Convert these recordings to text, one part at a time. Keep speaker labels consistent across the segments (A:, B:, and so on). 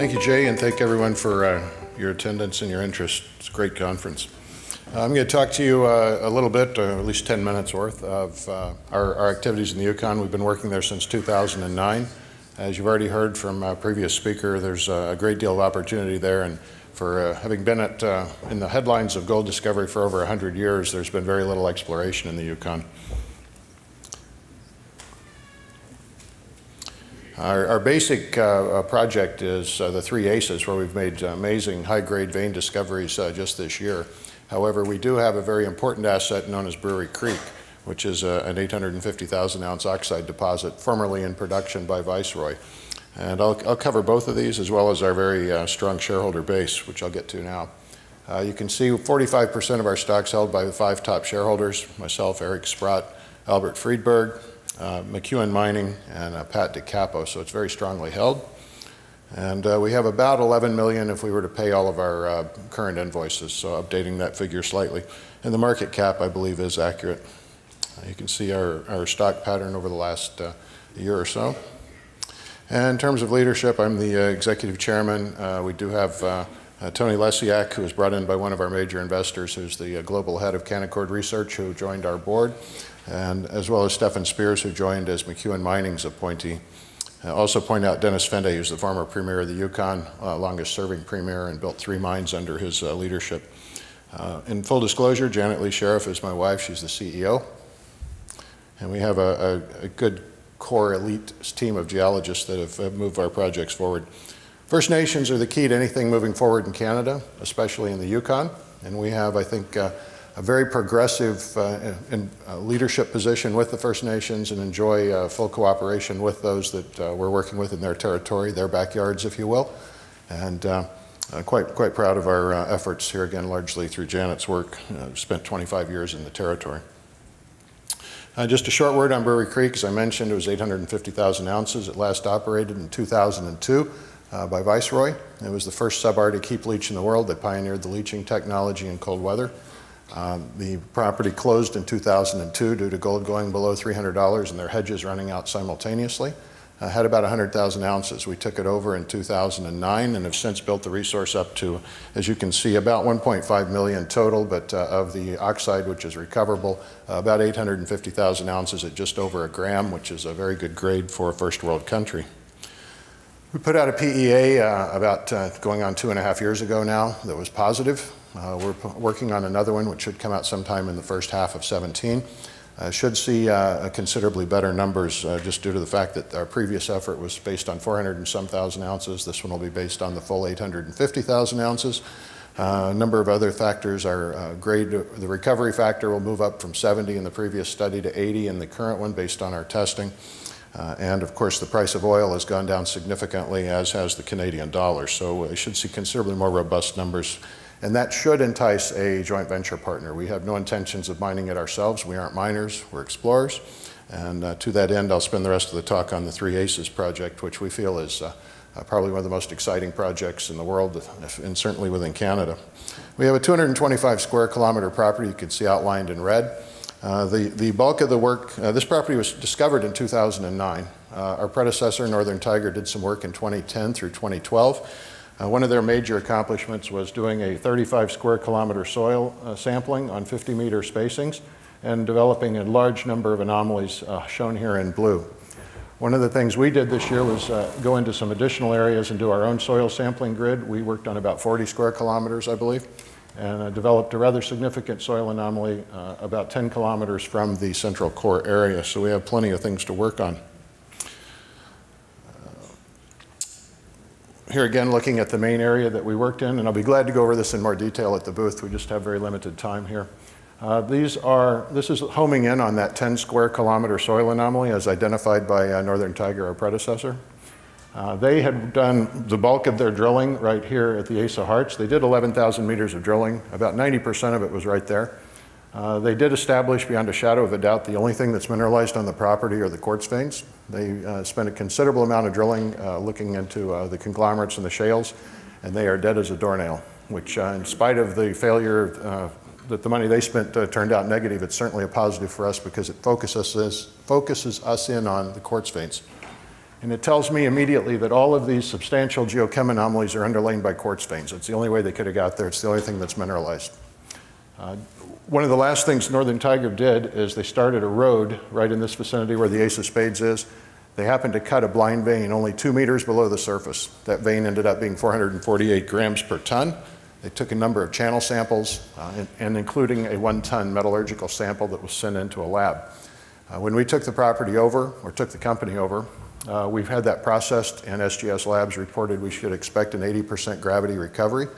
A: Thank you, Jay, and thank everyone for your attendance and your interest. It's a great conference. I'm going to talk to you a little bit, at least 10 minutes worth, of our activities in the Yukon. We've been working there since 2009. As you've already heard from a previous speaker, there's a great deal of opportunity there, and for having been in the headlines of gold discovery for over 100 years, there's been very little exploration in the Yukon. Our basic project is the Three Aces, where we've made amazing high-grade vein discoveries just this year. However, we do have a very important asset known as Brewery Creek, which is an 850,000-ounce oxide deposit formerly in production by Viceroy. And I'll cover both of these, as well as our very strong shareholder base, which I'll get to now. You can see 45% of our stock's held by the 5 top shareholders: myself, Eric Sprott, Albert Friedberg, McEwen Mining, and Pat DeCapo, so it's very strongly held. And we have about 11 million if we were to pay all of our current invoices, so updating that figure slightly. And the market cap, I believe, is accurate. You can see our stock pattern over the last year or so. And in terms of leadership, I'm the executive chairman. We do have Tony Lesiak, who was brought in by one of our major investors, who's the global head of Canaccord Research, who joined our board, and as well as Stefan Spears, who joined as McEwen Mining's appointee. Also point out Dennis Fende, who's the former premier of the Yukon, longest serving premier, and built 3 mines under his leadership. In full disclosure, Janet Lee Sheriff is my wife. She's the CEO. And we have a good core elite team of geologists that have moved our projects forward. First Nations are the key to anything moving forward in Canada, especially in the Yukon. And we have, I think, a very progressive leadership position with the First Nations, and enjoy full cooperation with those that we're working with in their territory, their backyards, if you will. And quite proud of our efforts here, again, largely through Janet's work. Spent 25 years in the territory. Just a short word on Brewery Creek. As I mentioned, it was 850,000 ounces. It last operated in 2002 by Viceroy. It was the first subarctic heap leach in the world that pioneered the leaching technology in cold weather. The property closed in 2002 due to gold going below $300 and their hedges running out simultaneously. Had about 100,000 ounces. We took it over in 2009 and have since built the resource up to, as you can see, about 1.5 million total, but of the oxide, which is recoverable, about 850,000 ounces at just over a gram, which is a very good grade for a first world country. We put out a PEA about going on 2.5 years ago now that was positive. We're working on another one, which should come out sometime in the first half of 2017. Should see considerably better numbers just due to the fact that our previous effort was based on 400 and some thousand ounces. This one will be based on the full 850,000 ounces. A number of other factors are grade. The recovery factor will move up from 70 in the previous study to 80 in the current one based on our testing. And of course, the price of oil has gone down significantly, as has the Canadian dollar. So we should see considerably more robust numbers. And that should entice a joint venture partner. We have no intentions of mining it ourselves. We aren't miners, we're explorers. And to that end, I'll spend the rest of the talk on the Three Aces project, which we feel is probably one of the most exciting projects in the world, and certainly within Canada. We have a 225 square kilometer property you can see outlined in red. The bulk of the work, this property was discovered in 2009. Our predecessor, Northern Tiger, did some work in 2010 through 2012. One of their major accomplishments was doing a 35 square kilometer soil sampling on 50-meter spacings and developing a large number of anomalies shown here in blue. One of the things we did this year was go into some additional areas and do our own soil sampling grid. We worked on about 40 square kilometers, I believe, and developed a rather significant soil anomaly about 10 kilometers from the central core area. So we have plenty of things to work on. Here again, looking at the main area that we worked in, and I'll be glad to go over this in more detail at the booth. We just have very limited time here. This is homing in on that 10 square kilometer soil anomaly as identified by Northern Tiger, our predecessor. They had done the bulk of their drilling right here at the Asa Hearts. They did 11,000 meters of drilling. About 90% of it was right there. They did establish beyond a shadow of a doubt the only thing that's mineralized on the property are the quartz veins. They spent a considerable amount of drilling looking into the conglomerates and the shales, and they are dead as a doornail, which in spite of the failure that the money they spent turned out negative, it's certainly a positive for us because it focuses us in on the quartz veins. And it tells me immediately that all of these substantial geochem anomalies are underlain by quartz veins. It's the only way they could have got there. It's the only thing that's mineralized. One of the last things Northern Tiger did is they started a road right in this vicinity where the Ace of Spades is. They happened to cut a blind vein only 2 meters below the surface. That vein ended up being 448 grams per ton. They took a number of channel samples, and including a 1-ton metallurgical sample that was sent into a lab. When we took the property over, or took the company over, we've had that processed, and SGS Labs reported we should expect an 80% gravity recovery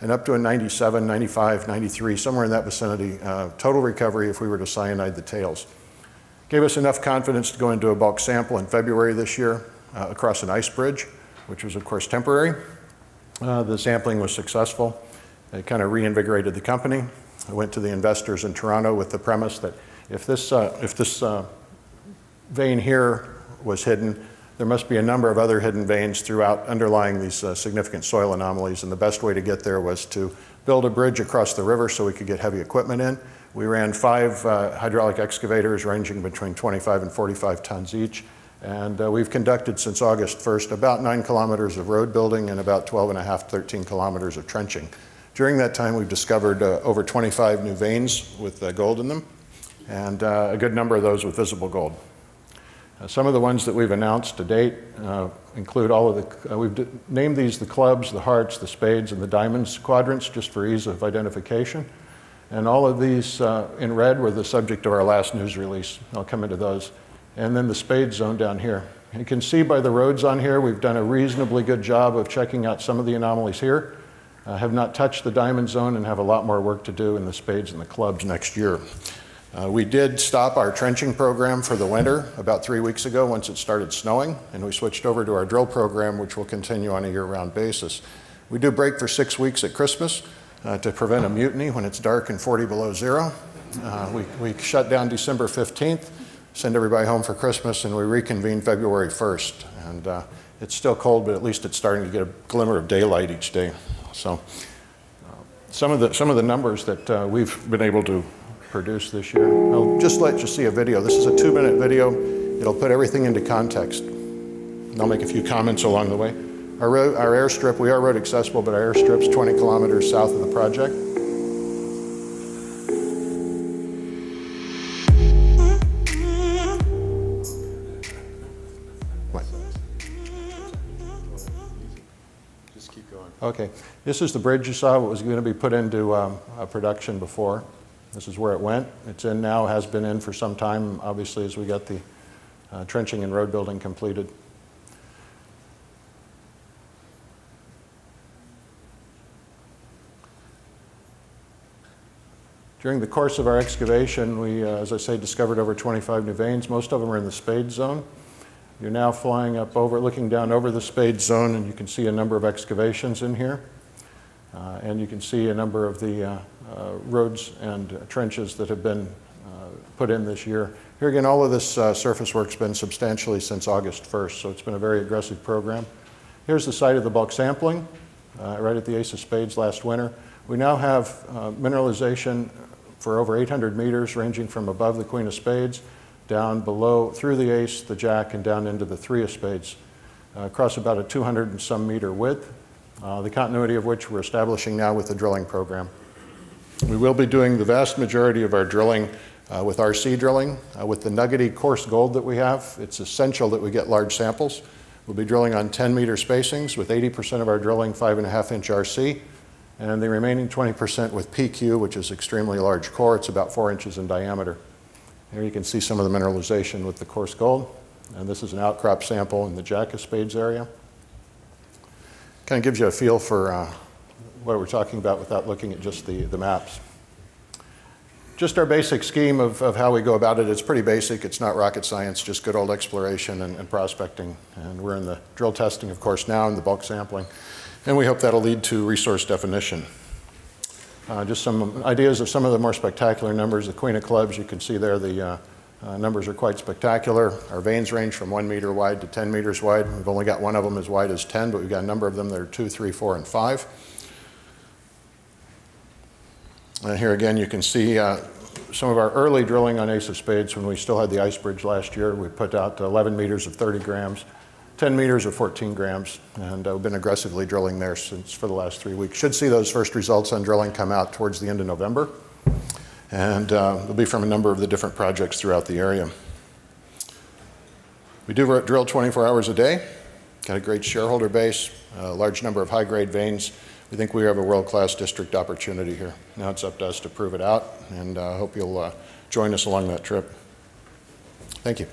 A: and up to a 97, 95, 93, somewhere in that vicinity, total recovery if we were to cyanide the tails. Gave us enough confidence to go into a bulk sample in February this year across an ice bridge, which was of course temporary. The sampling was successful. It kind of reinvigorated the company. I went to the investors in Toronto with the premise that if this vein here was hidden, there must be a number of other hidden veins throughout underlying these significant soil anomalies, and the best way to get there was to build a bridge across the river so we could get heavy equipment in. We ran 5 hydraulic excavators ranging between 25 and 45 tons each, and we've conducted since August 1st about 9 kilometers of road building and about 12 and a half, 13 kilometers of trenching. During that time, we've discovered over 25 new veins with gold in them, and a good number of those with visible gold. Some of the ones that we've announced to date include all of the, we've named these the clubs, the hearts, the spades, and the diamonds quadrants just for ease of identification. And all of these in red were the subject of our last news release. I'll come into those. And then the spade zone down here. You can see by the roads on here, we've done a reasonably good job of checking out some of the anomalies here. Have not touched the diamond zone and have a lot more work to do in the spades and the clubs next year. We did stop our trenching program for the winter about 3 weeks ago once it started snowing, and we switched over to our drill program, which will continue on a year-round basis. We do break for 6 weeks at Christmas to prevent a mutiny when it's dark and 40 below zero. We shut down December 15th, send everybody home for Christmas, and we reconvene February 1st. And it's still cold, but at least it's starting to get a glimmer of daylight each day. So some of the numbers that we've been able to produce this year. I'll just let you see a video. This is a 2-minute video. It'll put everything into context. And I'll make a few comments along the way. Our airstrip, we are road accessible, but our airstrip's 20 kilometers south of the project. What? Just keep going. Okay. This is the bridge you saw, what was going to be put into production before. This is where it went. It's in now, has been in for some time, obviously, as we got the trenching and road building completed. During the course of our excavation, we, as I say, discovered over 25 new veins. Most of them are in the spade zone. You're now flying up over, looking down over the spade zone, and you can see a number of excavations in here. And you can see a number of the roads and trenches that have been put in this year. Here again, all of this surface work's been substantially since August 1st, so it's been a very aggressive program. Here's the site of the bulk sampling, right at the Ace of Spades last winter. We now have mineralization for over 800 meters, ranging from above the Queen of Spades, down below, through the Ace, the Jack, and down into the 3 of Spades, across about a 200 and some meter width. The continuity of which we're establishing now with the drilling program. We will be doing the vast majority of our drilling with RC drilling. With the nuggety coarse gold that we have, it's essential that we get large samples. We'll be drilling on 10-meter spacings with 80% of our drilling 5.5-inch RC, and the remaining 20% with PQ, which is extremely large core. It's about 4 inches in diameter. Here you can see some of the mineralization with the coarse gold, and this is an outcrop sample in the Jack of Spades area. Kind of gives you a feel for what we're talking about without looking at just the maps. Just our basic scheme of how we go about it. It's pretty basic. It's not rocket science, just good old exploration and prospecting. And we're in the drill testing, of course, now, and the bulk sampling. And we hope that'll lead to resource definition. Just some ideas of some of the more spectacular numbers. The Queen of Clubs, you can see there, the numbers are quite spectacular. Our veins range from 1 meter wide to 10 meters wide. We've only got one of them as wide as 10, but we've got a number of them that are 2, 3, 4, and 5. And here again, you can see some of our early drilling on Ace of Spades when we still had the ice bridge last year. We put out 11 meters of 30 grams. 10 meters or 14 grams, and we've been aggressively drilling there for the last 3 weeks. Should see those first results on drilling come out towards the end of November, and they'll be from a number of the different projects throughout the area. We do drill 24 hours a day, got a great shareholder base, a large number of high-grade veins. We think we have a world-class district opportunity here. Now it's up to us to prove it out, and I hope you'll join us along that trip. Thank you.